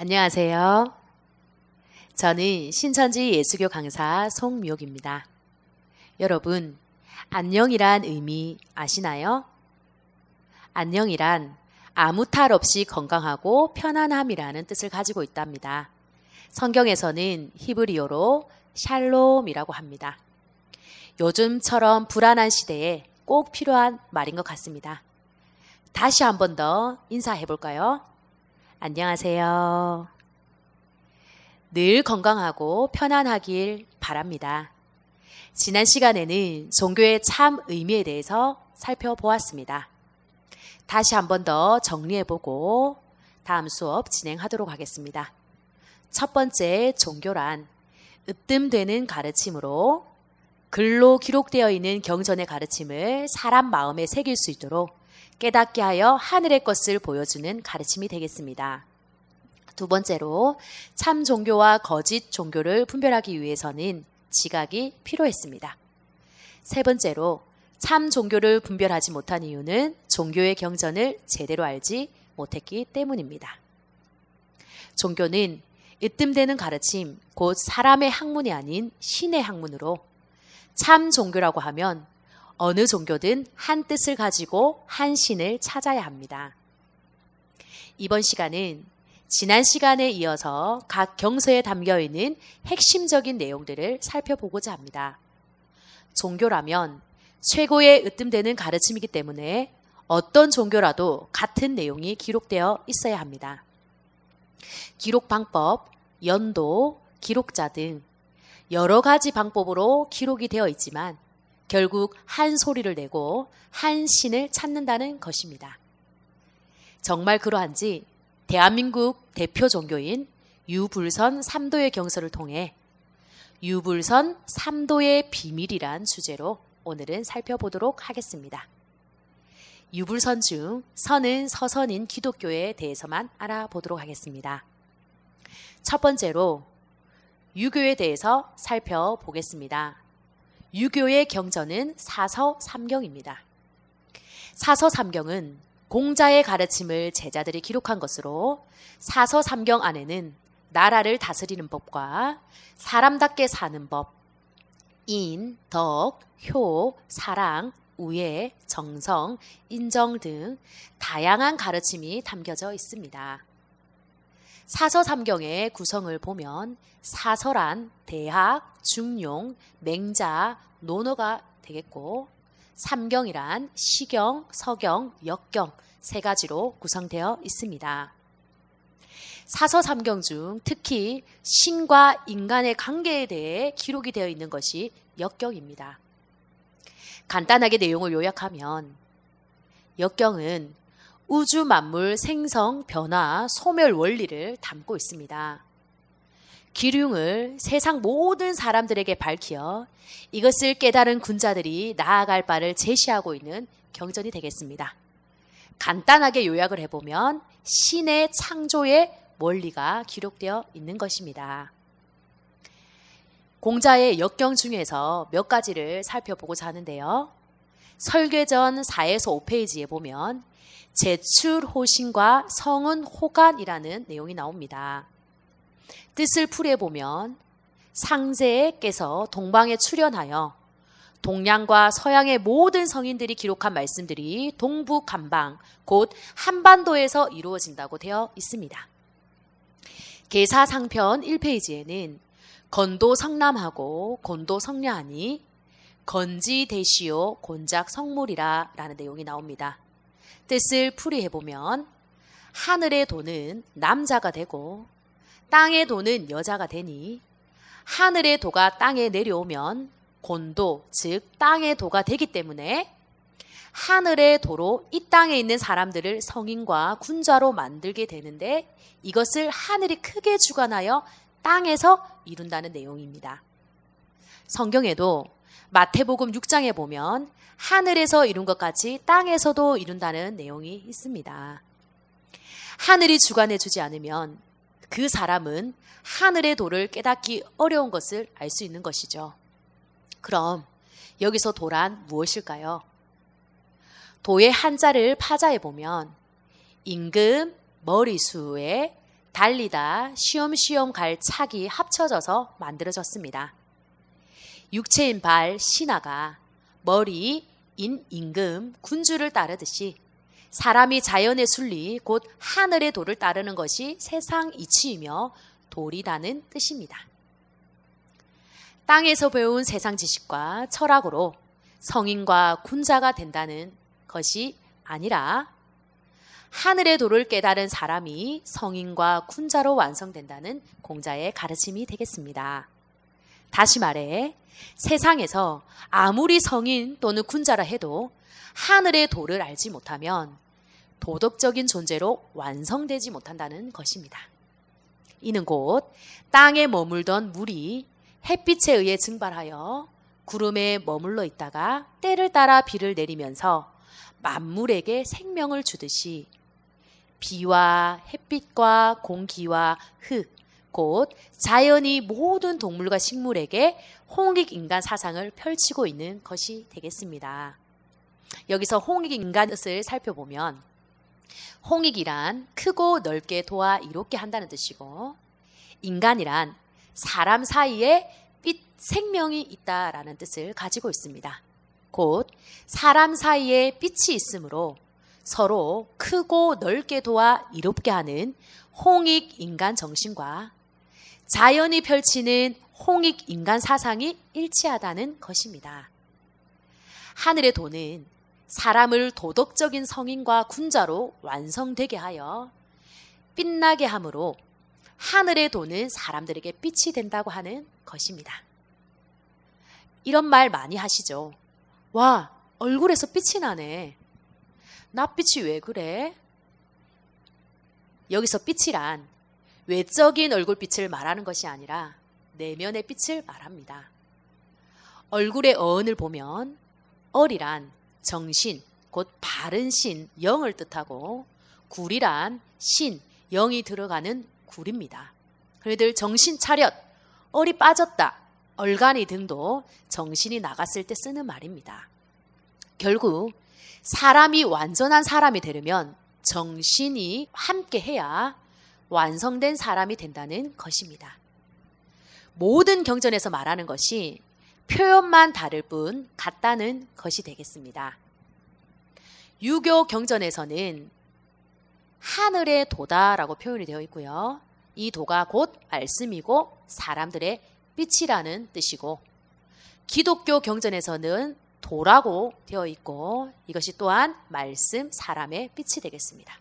안녕하세요. 저는 신천지 예수교 강사 송미옥입니다. 여러분, 안녕이란 의미 아시나요? 안녕이란 아무 탈 없이 건강하고 편안함이라는 뜻을 가지고 있답니다. 성경에서는 히브리어로 샬롬이라고 합니다. 요즘처럼 불안한 시대에 꼭 필요한 말인 것 같습니다. 다시 한 번 더 인사해 볼까요? 안녕하세요. 늘 건강하고 편안하길 바랍니다. 지난 시간에는 종교의 참 의미에 대해서 살펴보았습니다. 다시 한 번 더 정리해보고 다음 수업 진행하도록 하겠습니다. 첫 번째 종교란 으뜸되는 가르침으로 글로 기록되어 있는 경전의 가르침을 사람 마음에 새길 수 있도록 깨닫게 하여 하늘의 것을 보여주는 가르침이 되겠습니다. 두 번째로 참 종교와 거짓 종교를 분별하기 위해서는 지각이 필요했습니다. 세 번째로 참 종교를 분별하지 못한 이유는 종교의 경전을 제대로 알지 못했기 때문입니다. 종교는 으뜸되는 가르침, 곧 사람의 학문이 아닌 신의 학문으로 참 종교라고 하면 어느 종교든 한 뜻을 가지고 한 신을 찾아야 합니다. 이번 시간은 지난 시간에 이어서 각 경서에 담겨 있는 핵심적인 내용들을 살펴보고자 합니다. 종교라면 최고의 으뜸되는 가르침이기 때문에 어떤 종교라도 같은 내용이 기록되어 있어야 합니다. 기록 방법, 연도, 기록자 등 여러 가지 방법으로 기록이 되어 있지만 결국 한 소리를 내고 한 신을 찾는다는 것입니다. 정말 그러한지 대한민국 대표 종교인 유불선 3도의 경서를 통해 유불선 3도의 비밀이란 주제로 오늘은 살펴보도록 하겠습니다. 유불선 중 선은 서선인 기독교에 대해서만 알아보도록 하겠습니다. 첫 번째로 유교에 대해서 살펴보겠습니다. 유교의 경전은 사서삼경입니다. 사서삼경은 공자의 가르침을 제자들이 기록한 것으로 사서삼경 안에는 나라를 다스리는 법과 사람답게 사는 법, 인, 덕, 효, 사랑, 우애, 정성, 인정 등 다양한 가르침이 담겨져 있습니다. 사서삼경의 구성을 보면 사서란 대학, 중용, 맹자, 논어가 되겠고 삼경이란 시경, 서경, 역경 세 가지로 구성되어 있습니다. 사서삼경 중 특히 신과 인간의 관계에 대해 기록이 되어 있는 것이 역경입니다. 간단하게 내용을 요약하면 역경은 우주 만물 생성, 변화, 소멸 원리를 담고 있습니다. 기륭을 세상 모든 사람들에게 밝혀 이것을 깨달은 군자들이 나아갈 바를 제시하고 있는 경전이 되겠습니다. 간단하게 요약을 해보면 신의 창조의 원리가 기록되어 있는 것입니다. 공자의 역경 중에서 몇 가지를 살펴보고자 하는데요. 설계전 4에서 5페이지에 보면 제출 호신과 성은 호간이라는 내용이 나옵니다. 뜻을 풀이해보면 상제께서 동방에 출현하여 동양과 서양의 모든 성인들이 기록한 말씀들이 동북 간방, 곧 한반도에서 이루어진다고 되어 있습니다. 계사상편 1페이지에는 건도 성남하고 곤도 성녀하니 건지대시오 곤작 성물이라 라는 내용이 나옵니다. 뜻을 풀이해보면 하늘의 도는 남자가 되고 땅의 도는 여자가 되니 하늘의 도가 땅에 내려오면 곤도, 즉 땅의 도가 되기 때문에 하늘의 도로 이 땅에 있는 사람들을 성인과 군자로 만들게 되는데 이것을 하늘이 크게 주관하여 땅에서 이룬다는 내용입니다. 성경에도 마태복음 6장에 보면 하늘에서 이룬 것 같이 땅에서도 이룬다는 내용이 있습니다. 하늘이 주관해 주지 않으면 그 사람은 하늘의 도를 깨닫기 어려운 것을 알 수 있는 것이죠. 그럼 여기서 도란 무엇일까요? 도의 한자를 파자해 보면 임금, 머리수에 달리다, 쉬엄쉬엄 갈 착이 합쳐져서 만들어졌습니다. 육체인 발, 신하가 머리인 임금, 군주를 따르듯이 사람이 자연의 순리, 곧 하늘의 도를 따르는 것이 세상 이치이며 도리라는 뜻입니다. 땅에서 배운 세상 지식과 철학으로 성인과 군자가 된다는 것이 아니라 하늘의 도를 깨달은 사람이 성인과 군자로 완성된다는 공자의 가르침이 되겠습니다. 다시 말해 세상에서 아무리 성인 또는 군자라 해도 하늘의 도를 알지 못하면 도덕적인 존재로 완성되지 못한다는 것입니다. 이는 곧 땅에 머물던 물이 햇빛에 의해 증발하여 구름에 머물러 있다가 때를 따라 비를 내리면서 만물에게 생명을 주듯이 비와 햇빛과 공기와 흙, 곧 자연이 모든 동물과 식물에게 홍익인간 사상을 펼치고 있는 것이 되겠습니다. 여기서 홍익인간 뜻을 살펴보면 홍익이란 크고 넓게 도와 이롭게 한다는 뜻이고 인간이란 사람 사이에 생명이 있다라는 뜻을 가지고 있습니다. 곧 사람 사이에 빛이 있으므로 서로 크고 넓게 도와 이롭게 하는 홍익인간 정신과 자연이 펼치는 홍익인간 사상이 일치하다는 것입니다. 하늘의 도는 사람을 도덕적인 성인과 군자로 완성되게 하여 빛나게 함으로 하늘의 도는 사람들에게 빛이 된다고 하는 것입니다. 이런 말 많이 하시죠. 와, 얼굴에서 빛이 나네. 낯빛이 왜 그래? 여기서 빛이란 외적인 얼굴빛을 말하는 것이 아니라 내면의 빛을 말합니다. 얼굴의 어언을 보면 얼이란 정신, 곧 바른 신, 영을 뜻하고 굴이란 신, 영이 들어가는 굴입니다. 그래들 정신 차렷, 얼이 빠졌다, 얼간이 등도 정신이 나갔을 때 쓰는 말입니다. 결국 사람이 완전한 사람이 되려면 정신이 함께 해야 완성된 사람이 된다는 것입니다. 모든 경전에서 말하는 것이 표현만 다를 뿐 같다는 것이 되겠습니다. 유교 경전에서는 하늘의 도다라고 표현이 되어 있고요. 이 도가 곧 말씀이고 사람들의 빛이라는 뜻이고 기독교 경전에서는 도라고 되어 있고 이것이 또한 말씀, 사람의 빛이 되겠습니다.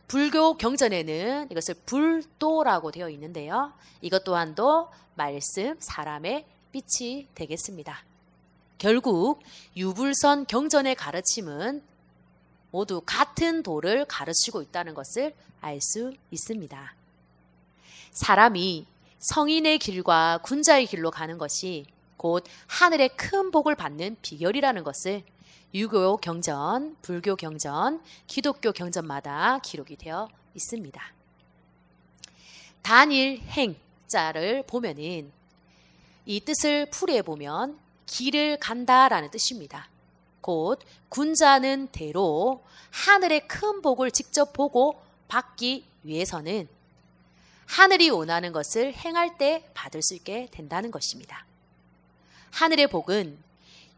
불교 경전에는 이것을 불도라고 되어 있는데요. 이것 또한도 말씀, 사람의 빛이 되겠습니다. 결국 유불선 경전의 가르침은 모두 같은 도를 가르치고 있다는 것을 알 수 있습니다. 사람이 성인의 길과 군자의 길로 가는 것이 곧 하늘의 큰 복을 받는 비결이라는 것을 유교 경전, 불교 경전, 기독교 경전마다 기록이 되어 있습니다. 단일 행자를 보면은 이 뜻을 풀이해 보면 길을 간다라는 뜻입니다. 곧 군자는 대로 하늘의 큰 복을 직접 보고 받기 위해서는 하늘이 원하는 것을 행할 때 받을 수 있게 된다는 것입니다. 하늘의 복은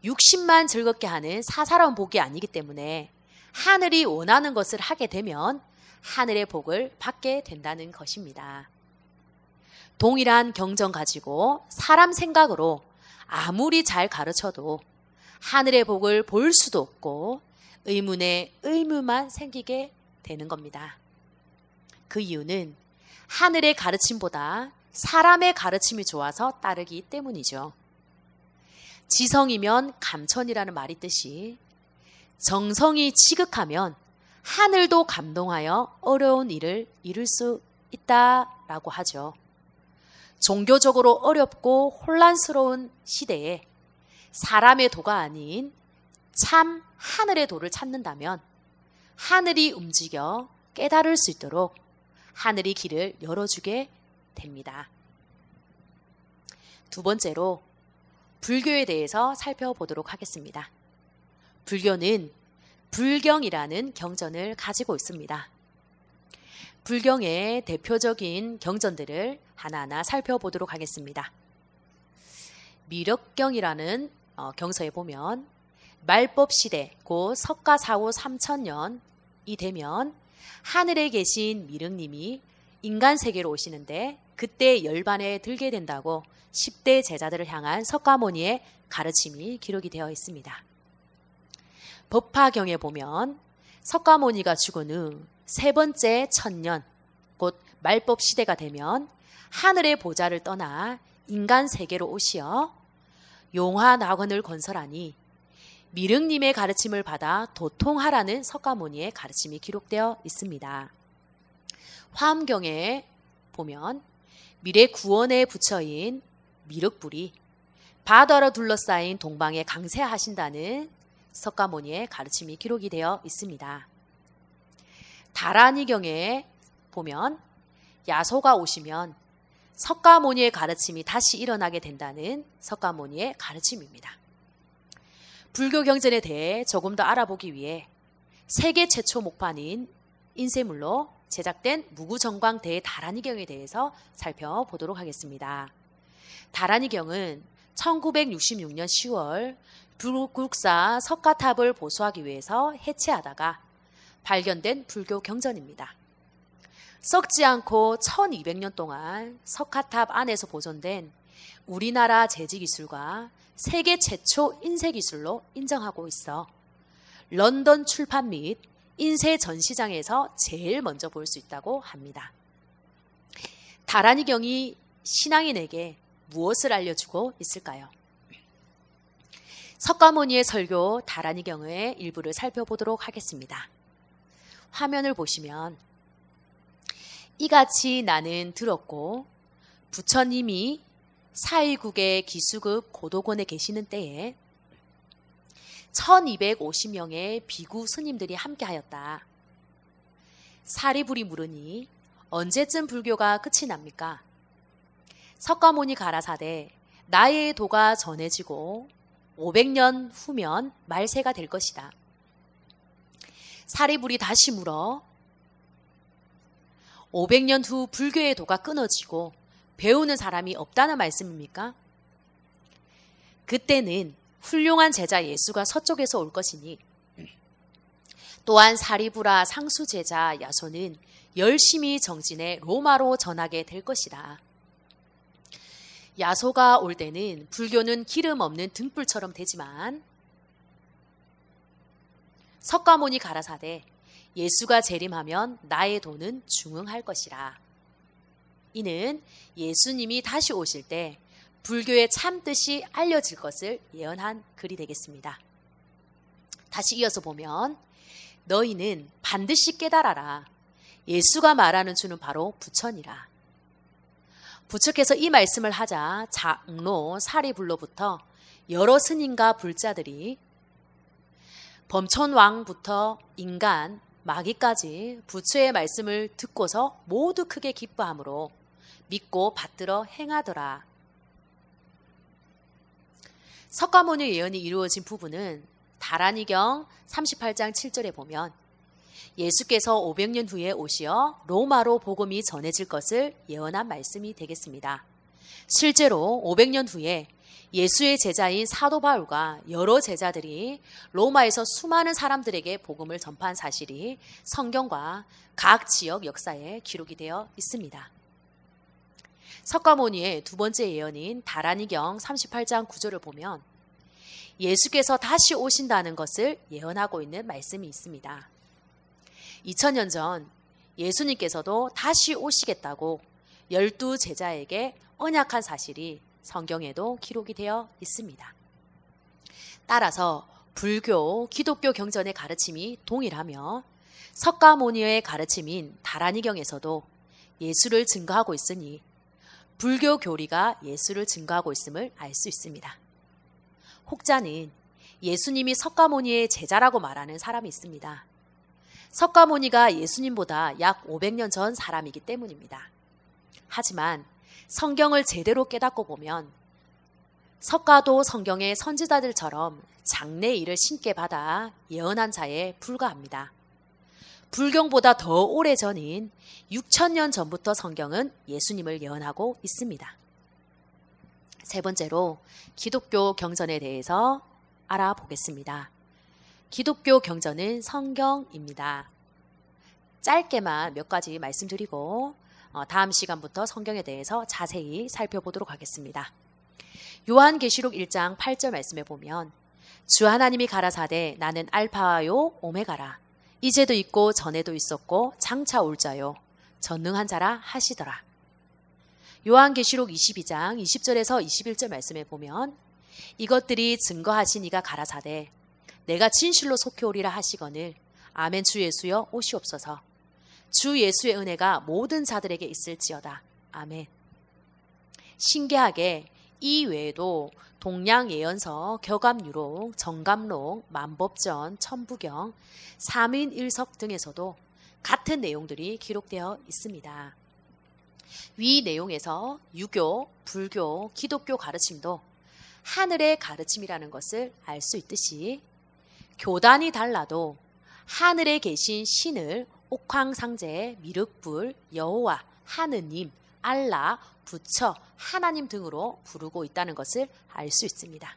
육신만 즐겁게 하는 사사로운 복이 아니기 때문에 하늘이 원하는 것을 하게 되면 하늘의 복을 받게 된다는 것입니다. 동일한 경전 가지고 사람 생각으로 아무리 잘 가르쳐도 하늘의 복을 볼 수도 없고 의문에 의무만 생기게 되는 겁니다. 그 이유는 하늘의 가르침보다 사람의 가르침이 좋아서 따르기 때문이죠. 지성이면 감천이라는 말이 있듯이 정성이 지극하면 하늘도 감동하여 어려운 일을 이룰 수 있다라고 하죠. 종교적으로 어렵고 혼란스러운 시대에 사람의 도가 아닌 참 하늘의 도를 찾는다면 하늘이 움직여 깨달을 수 있도록 하늘이 길을 열어주게 됩니다. 두 번째로 불교에 대해서 살펴보도록 하겠습니다. 불교는 불경이라는 경전을 가지고 있습니다. 불경의 대표적인 경전들을 하나하나 살펴보도록 하겠습니다. 미륵경이라는 경서에 보면 말법 시대 곧 석가 4후 3000년이 되면 하늘에 계신 미륵님이 인간 세계로 오시는데 그때 열반에 들게 된다고 10대 제자들을 향한 석가모니의 가르침이 기록이 되어 있습니다. 법화경에 보면 석가모니가 죽은 후 세 번째 천년 곧 말법 시대가 되면 하늘의 보좌를 떠나 인간 세계로 오시어 용화낙원을 건설하니 미륵님의 가르침을 받아 도통하라는 석가모니의 가르침이 기록되어 있습니다. 화엄경에 보면 미래 구원의 부처인 미륵불이 바다로 둘러싸인 동방에 강세하신다는 석가모니의 가르침이 기록이 되어 있습니다. 다라니경에 보면 야소가 오시면 석가모니의 가르침이 다시 일어나게 된다는 석가모니의 가르침입니다. 불교 경전에 대해 조금 더 알아보기 위해 세계 최초 목판인 인쇄물로 제작된 무구정광 대다라니경에 대해서 살펴보도록 하겠습니다. 다라니경은 1966년 10월 불국사 석가탑을 보수하기 위해서 해체하다가 발견된 불교 경전입니다. 썩지 않고 1200년 동안 석가탑 안에서 보존된 우리나라 제지기술과 세계 최초 인쇄기술로 인정하고 있어 런던 출판 및 인쇄 전시장에서 제일 먼저 볼 수 있다고 합니다. 다라니경이 신앙인에게 무엇을 알려주고 있을까요? 석가모니의 설교 다라니경의 일부를 살펴보도록 하겠습니다. 화면을 보시면 이같이 나는 들었고 부처님이 사의국의 기수급 고도곤에 계시는 때에 1250명의 비구 스님들이 함께하였다. 사리불이 물으니 언제쯤 불교가 끝이 납니까? 석가모니 가라사대 나의 도가 전해지고 500년 후면 말세가 될 것이다. 사리불이 다시 물어 500년 후 불교의 도가 끊어지고 배우는 사람이 없다는 말씀입니까? 그때는 훌륭한 제자 예수가 서쪽에서 올 것이니 또한 사리불아 상수 제자 야소는 열심히 정진해 로마로 전하게 될 것이다. 야소가 올 때는 불교는 기름 없는 등불처럼 되지만 석가모니 가라사대 예수가 재림하면 나의 도는 중흥할 것이라. 이는 예수님이 다시 오실 때 불교의 참뜻이 알려질 것을 예언한 글이 되겠습니다. 다시 이어서 보면 너희는 반드시 깨달아라. 예수가 말하는 주는 바로 부처니라. 부처께서 이 말씀을 하자 장로 사리불로부터 여러 스님과 불자들이 범천왕부터 인간, 마귀까지 부처의 말씀을 듣고서 모두 크게 기뻐함으로 믿고 받들어 행하더라. 석가모니 예언이 이루어진 부분은 다라니경 38장 7절에 보면 예수께서 500년 후에 오시어 로마로 복음이 전해질 것을 예언한 말씀이 되겠습니다. 실제로 500년 후에 예수의 제자인 사도 바울과 여러 제자들이 로마에서 수많은 사람들에게 복음을 전파한 사실이 성경과 각 지역 역사에 기록이 되어 있습니다. 석가모니의 두 번째 예언인 다라니경 38장 9절을 보면 예수께서 다시 오신다는 것을 예언하고 있는 말씀이 있습니다. 2000년 전 예수님께서도 다시 오시겠다고 12 제자에게 언약한 사실이 성경에도 기록이 되어 있습니다. 따라서 불교, 기독교 경전의 가르침이 동일하며 석가모니의 가르침인 다라니경에서도 예수를 증거하고 있으니 불교 교리가 예수를 증거하고 있음을 알 수 있습니다. 혹자는 예수님이 석가모니의 제자라고 말하는 사람이 있습니다. 석가모니가 예수님보다 약 500년 전 사람이기 때문입니다. 하지만 성경을 제대로 깨닫고 보면 석가도 성경의 선지자들처럼 장래 일을 신께 받아 예언한 자에 불과합니다. 불경보다 더 오래전인 6,000년 전부터 성경은 예수님을 예언하고 있습니다. 세 번째로 기독교 경전에 대해서 알아보겠습니다. 기독교 경전은 성경입니다. 짧게만 몇 가지 말씀드리고 다음 시간부터 성경에 대해서 자세히 살펴보도록 하겠습니다. 요한계시록 1장 8절 말씀에 보면 주 하나님이 가라사대 나는 알파요 오메가라 이제도 있고 전에도 있었고 장차 올 자요 전능한 자라 하시더라. 요한계시록 22장 20절에서 21절 말씀에 보면 이것들이 증거하신 이가 가라사대 내가 진실로 속해 오리라 하시거늘 아멘 주 예수여 오시옵소서. 주 예수의 은혜가 모든 자들에게 있을지어다. 아멘. 신기하게 이 외에도 동량 예언서, 격암유록, 정감록, 만법전, 천부경, 삼인일석 등에서도 같은 내용들이 기록되어 있습니다. 위 내용에서 유교, 불교, 기독교 가르침도 하늘의 가르침이라는 것을 알 수 있듯이 교단이 달라도 하늘에 계신 신을 옥황상제, 미륵불, 여호와, 하느님, 알라, 부처, 하나님 등으로 부르고 있다는 것을 알 수 있습니다.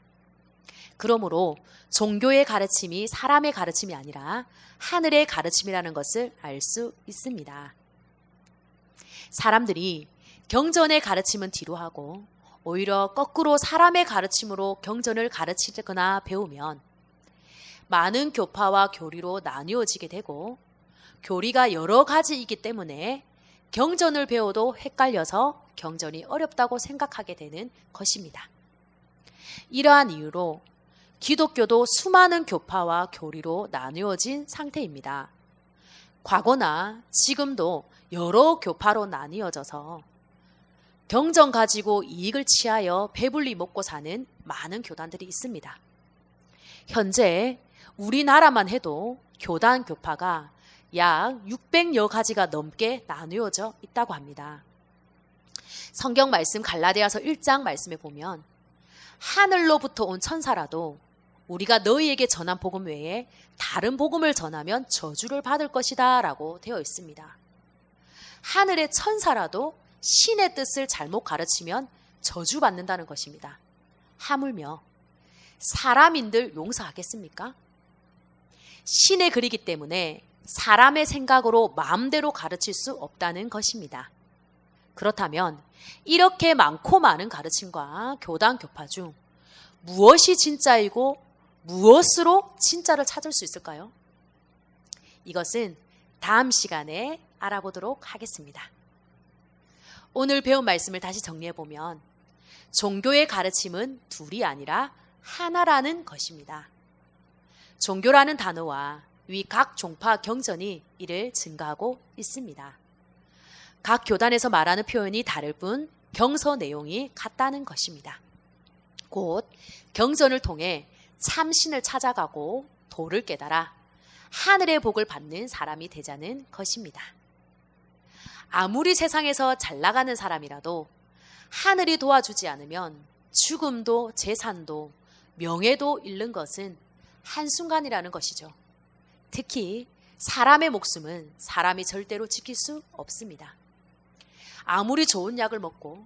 그러므로 종교의 가르침이 사람의 가르침이 아니라 하늘의 가르침이라는 것을 알 수 있습니다. 사람들이 경전의 가르침은 뒤로 하고 오히려 거꾸로 사람의 가르침으로 경전을 가르치거나 배우면 많은 교파와 교리로 나뉘어지게 되고 교리가 여러 가지이기 때문에 경전을 배워도 헷갈려서 경전이 어렵다고 생각하게 되는 것입니다. 이러한 이유로 기독교도 수많은 교파와 교리로 나뉘어진 상태입니다. 과거나 지금도 여러 교파로 나뉘어져서 경전 가지고 이익을 취하여 배불리 먹고 사는 많은 교단들이 있습니다. 현재 우리나라만 해도 교단 교파가 약 600여 가지가 넘게 나누어져 있다고 합니다. 성경 말씀 갈라디아서 1장 말씀에 보면 하늘로부터 온 천사라도 우리가 너희에게 전한 복음 외에 다른 복음을 전하면 저주를 받을 것이다 라고 되어 있습니다. 하늘의 천사라도 신의 뜻을 잘못 가르치면 저주받는다는 것입니다. 하물며 사람인들 용서하겠습니까? 신의 글이기 때문에 사람의 생각으로 마음대로 가르칠 수 없다는 것입니다. 그렇다면 이렇게 많고 많은 가르침과 교단 교파 중 무엇이 진짜이고 무엇으로 진짜를 찾을 수 있을까요? 이것은 다음 시간에 알아보도록 하겠습니다. 오늘 배운 말씀을 다시 정리해보면 종교의 가르침은 둘이 아니라 하나라는 것입니다. 종교라는 단어와 위 각 종파 경전이 이를 증가하고 있습니다. 각 교단에서 말하는 표현이 다를 뿐 경서 내용이 같다는 것입니다. 곧 경전을 통해 참신을 찾아가고 도를 깨달아 하늘의 복을 받는 사람이 되자는 것입니다. 아무리 세상에서 잘 나가는 사람이라도 하늘이 도와주지 않으면 죽음도 재산도 명예도 잃는 것은 한순간이라는 것이죠. 특히 사람의 목숨은 사람이 절대로 지킬 수 없습니다. 아무리 좋은 약을 먹고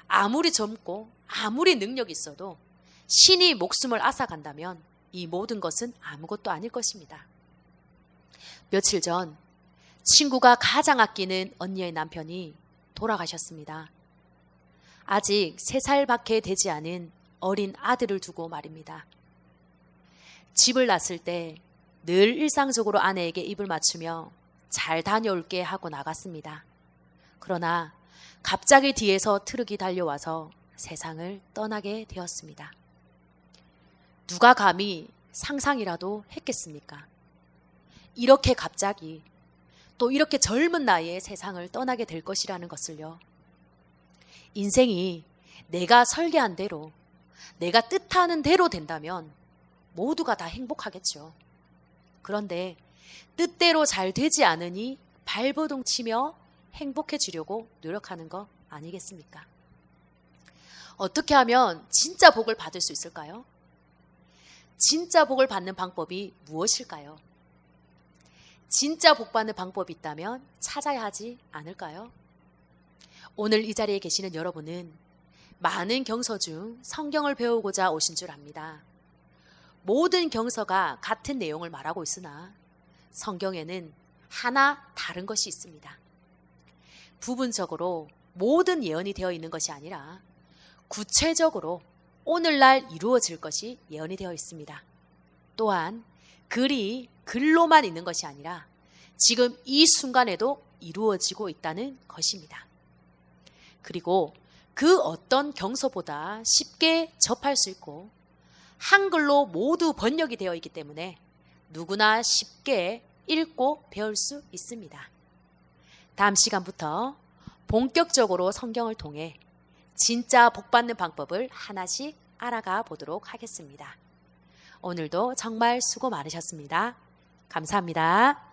아무리 젊고 아무리 능력이 있어도 신이 목숨을 앗아간다면 이 모든 것은 아무것도 아닐 것입니다. 며칠 전 친구가 가장 아끼는 언니의 남편이 돌아가셨습니다. 아직 3살밖에 되지 않은 어린 아들을 두고 말입니다. 집을 났을 때 늘 일상적으로 아내에게 입을 맞추며 잘 다녀올게 하고 나갔습니다. 그러나 갑자기 뒤에서 트럭이 달려와서 세상을 떠나게 되었습니다. 누가 감히 상상이라도 했겠습니까? 이렇게 갑자기 또 이렇게 젊은 나이에 세상을 떠나게 될 것이라는 것을요. 인생이 내가 설계한 대로, 내가 뜻하는 대로 된다면 모두가 다 행복하겠죠. 그런데 뜻대로 잘 되지 않으니 발버둥 치며 행복해지려고 노력하는 거 아니겠습니까? 어떻게 하면 진짜 복을 받을 수 있을까요? 진짜 복을 받는 방법이 무엇일까요? 진짜 복받는 방법이 있다면 찾아야 하지 않을까요? 오늘 이 자리에 계시는 여러분은 많은 경서 중 성경을 배우고자 오신 줄 압니다. 모든 경서가 같은 내용을 말하고 있으나 성경에는 하나 다른 것이 있습니다. 부분적으로 모든 예언이 되어 있는 것이 아니라 구체적으로 오늘날 이루어질 것이 예언이 되어 있습니다. 또한 글이 글로만 있는 것이 아니라 지금 이 순간에도 이루어지고 있다는 것입니다. 그리고 그 어떤 경서보다 쉽게 접할 수 있고 한글로 모두 번역이 되어 있기 때문에 누구나 쉽게 읽고 배울 수 있습니다. 다음 시간부터 본격적으로 성경을 통해 진짜 복받는 방법을 하나씩 알아가 보도록 하겠습니다. 오늘도 정말 수고 많으셨습니다. 감사합니다.